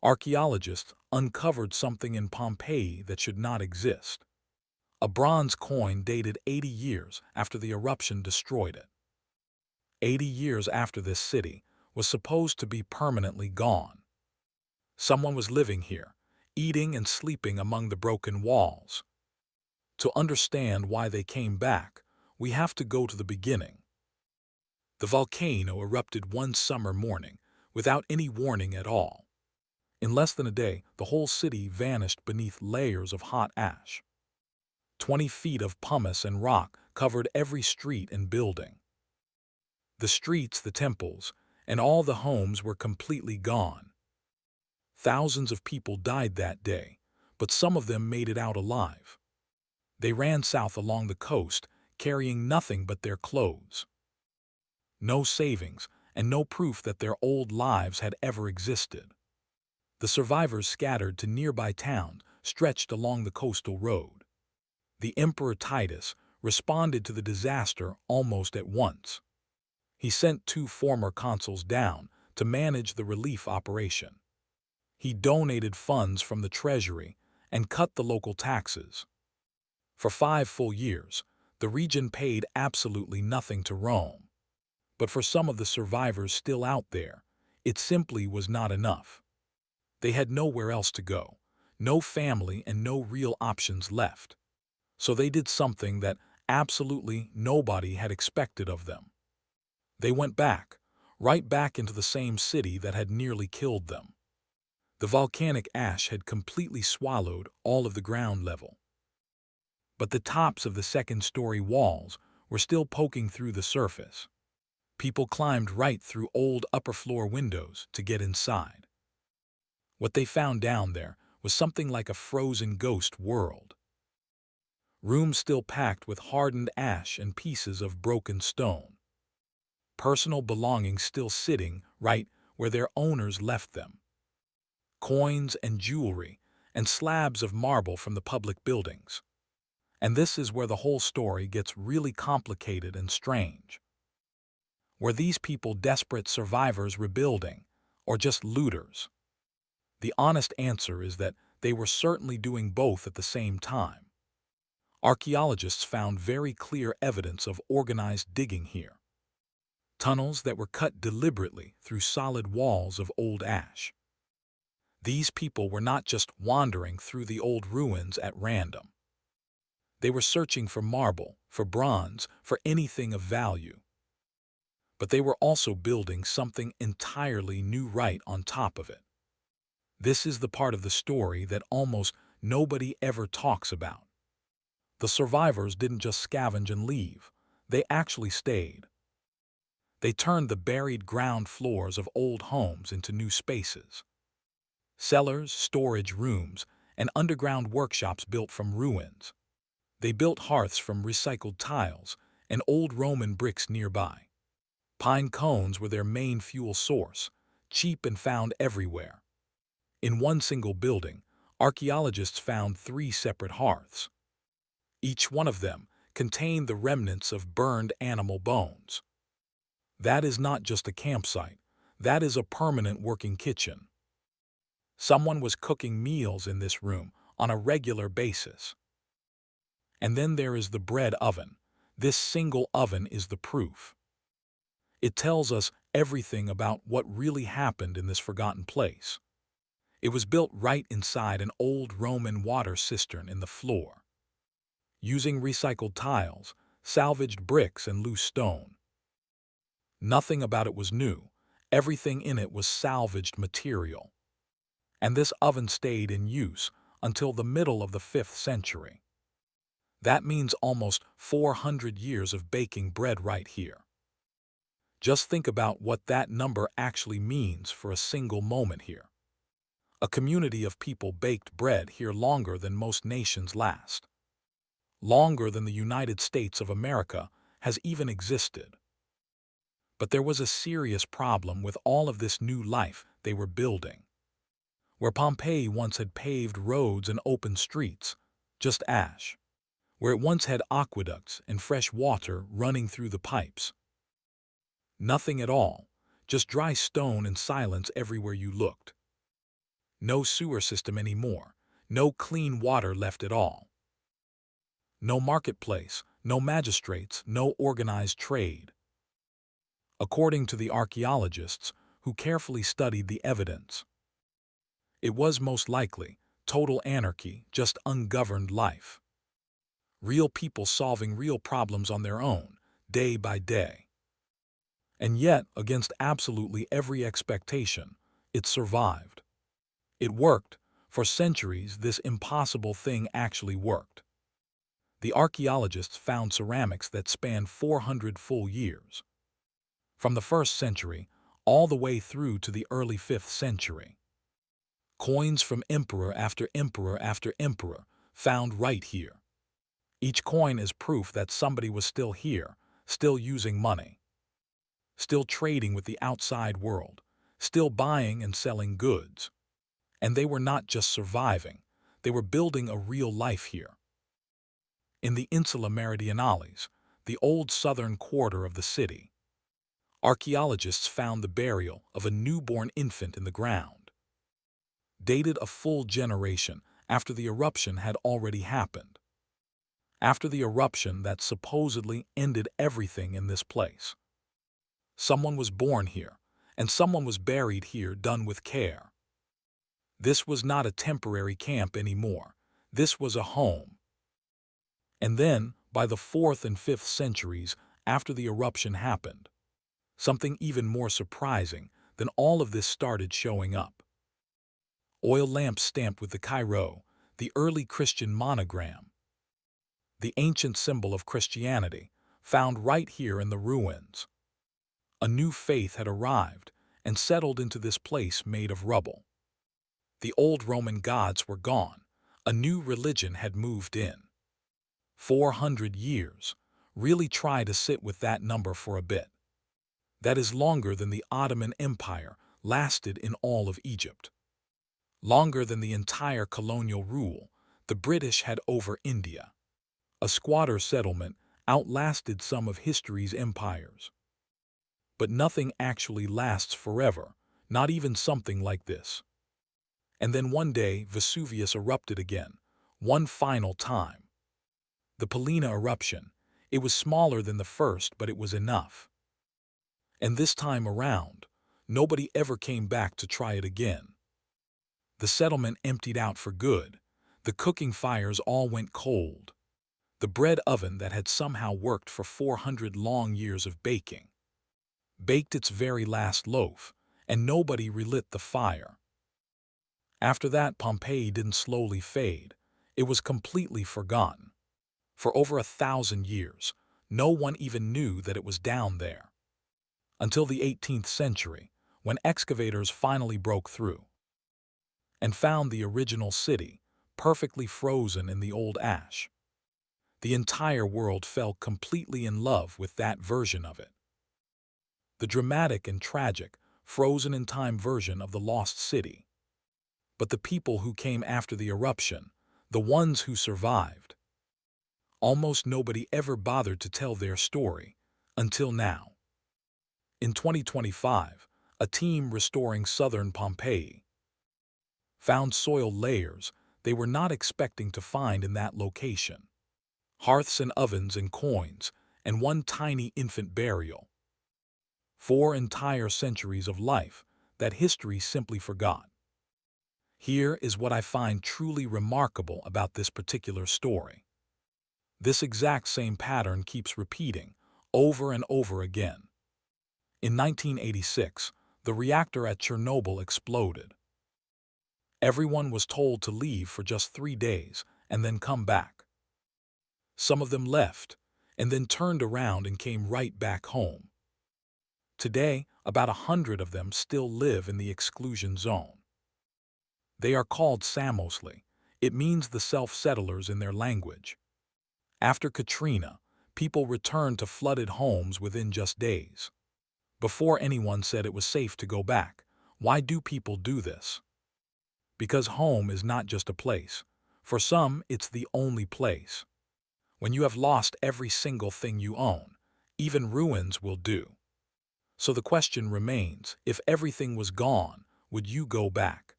Archaeologists uncovered something in Pompeii that should not exist. A bronze coin dated 80 years after the eruption destroyed it. 80 years after this city was supposed to be permanently gone. Someone was living here, eating and sleeping among the broken walls. To understand why they came back, we have to go to the beginning. The volcano erupted one summer morning without any warning at all. In less than a day, the whole city vanished beneath layers of hot ash. 20 feet of pumice and rock covered every street and building. The streets, the temples, and all the homes were completely gone. Thousands of people died that day, but some of them made it out alive. They ran south along the coast, carrying nothing but their clothes. No savings, and no proof that their old lives had ever existed. The survivors scattered to nearby towns stretched along the coastal road. The Emperor Titus responded to the disaster almost at once. He sent 2 former consuls down to manage the relief operation. He donated funds from the treasury and cut the local taxes. For 5 full years, the region paid absolutely nothing to Rome. But for some of the survivors still out there, it simply was not enough. They had nowhere else to go, no family and no real options left. So they did something that absolutely nobody had expected of them. They went back, right back into the same city that had nearly killed them. The volcanic ash had completely swallowed all of the ground level. But the tops of the second-story walls were still poking through the surface. People climbed right through old upper-floor windows to get inside. What they found down there was something like a frozen ghost world. Rooms still packed with hardened ash and pieces of broken stone. Personal belongings still sitting right where their owners left them. Coins and jewelry and slabs of marble from the public buildings. And this is where the whole story gets really complicated and strange. Were these people desperate survivors rebuilding, or just looters? The honest answer is that they were certainly doing both at the same time. Archaeologists found very clear evidence of organized digging here. Tunnels that were cut deliberately through solid walls of old ash. These people were not just wandering through the old ruins at random. They were searching for marble, for bronze, for anything of value. But they were also building something entirely new right on top of it. This is the part of the story that almost nobody ever talks about. The survivors didn't just scavenge and leave. They actually stayed. They turned the buried ground floors of old homes into new spaces. Cellars, storage rooms, and underground workshops built from ruins. They built hearths from recycled tiles and old Roman bricks nearby. Pine cones were their main fuel source, cheap and found everywhere. In one single building, archaeologists found 3 separate hearths. Each one of them contained the remnants of burned animal bones. That is not just a campsite, that is a permanent working kitchen. Someone was cooking meals in this room on a regular basis. And then there is the bread oven. This single oven is the proof. It tells us everything about what really happened in this forgotten place. It was built right inside an old Roman water cistern in the floor. Using recycled tiles, salvaged bricks, and loose stone. Nothing about it was new. Everything in it was salvaged material. And this oven stayed in use until the middle of the 5th century. That means almost 400 years of baking bread right here. Just think about what that number actually means for a single moment here. A community of people baked bread here longer than most nations last. Longer than the United States of America has even existed. But there was a serious problem with all of this new life they were building. Where Pompeii once had paved roads and open streets, just ash. Where it once had aqueducts and fresh water running through the pipes. Nothing at all, just dry stone and silence everywhere you looked. No sewer system anymore. No clean water left at all. No marketplace, no magistrates, no organized trade. According to the archaeologists, who carefully studied the evidence, it was most likely total anarchy, just ungoverned life. Real people solving real problems on their own, day by day. And yet, against absolutely every expectation, it survived. It worked. For centuries, this impossible thing actually worked. The archaeologists found ceramics that spanned 400 full years, from the 1st century all the way through to the early 5th century. Coins from emperor after emperor after emperor found right here. Each coin is proof that somebody was still here, still using money, still trading with the outside world, still buying and selling goods. And they were not just surviving, they were building a real life here. In the Insula Meridionales, the old southern quarter of the city, archaeologists found the burial of a newborn infant in the ground, dated a full generation after the eruption had already happened. After the eruption that supposedly ended everything in this place. Someone was born here, and someone was buried here, done with care. This was not a temporary camp anymore. This was a home. And then, by the 4th and 5th centuries after the eruption happened, something even more surprising than all of this started showing up. Oil lamps stamped with the Chi-Rho, the early Christian monogram, the ancient symbol of Christianity, found right here in the ruins. A new faith had arrived and settled into this place made of rubble. The old Roman gods were gone. A new religion had moved in. 400 years. Really try to sit with that number for a bit. That is longer than the Ottoman Empire lasted in all of Egypt. Longer than the entire colonial rule the British had over India. A squatter settlement outlasted some of history's empires. But nothing actually lasts forever, not even something like this. And then one day Vesuvius erupted again, one final time. The Pollina eruption. It was smaller than the first, but it was enough. And this time around, nobody ever came back to try it again. The settlement emptied out for good. The cooking fires all went cold. The bread oven that had somehow worked for 400 long years of baking baked its very last loaf, and nobody relit the fire. After that, Pompeii didn't slowly fade. It was completely forgotten. For over 1,000 years, no one even knew that it was down there. Until the 18th century, when excavators finally broke through and found the original city, perfectly frozen in the old ash. The entire world fell completely in love with that version of it. The dramatic and tragic, frozen-in-time version of the lost city. But the people who came after the eruption, the ones who survived, almost nobody ever bothered to tell their story, until now. In 2025, a team restoring southern Pompeii found soil layers they were not expecting to find in that location. Hearths and ovens and coins, and one tiny infant burial. 4 entire centuries of life that history simply forgot. Here is what I find truly remarkable about this particular story. This exact same pattern keeps repeating over and over again. In 1986, the reactor at Chernobyl exploded. Everyone was told to leave for just 3 days and then come back. Some of them left and then turned around and came right back home. Today, about 100 of them still live in the exclusion zone. They are called Samosli. It means the self-settlers in their language. After Katrina, people returned to flooded homes within just days. Before anyone said it was safe to go back. Why do people do this? Because home is not just a place. For some, it's the only place. When you have lost every single thing you own, even ruins will do. So the question remains, if everything was gone, would you go back?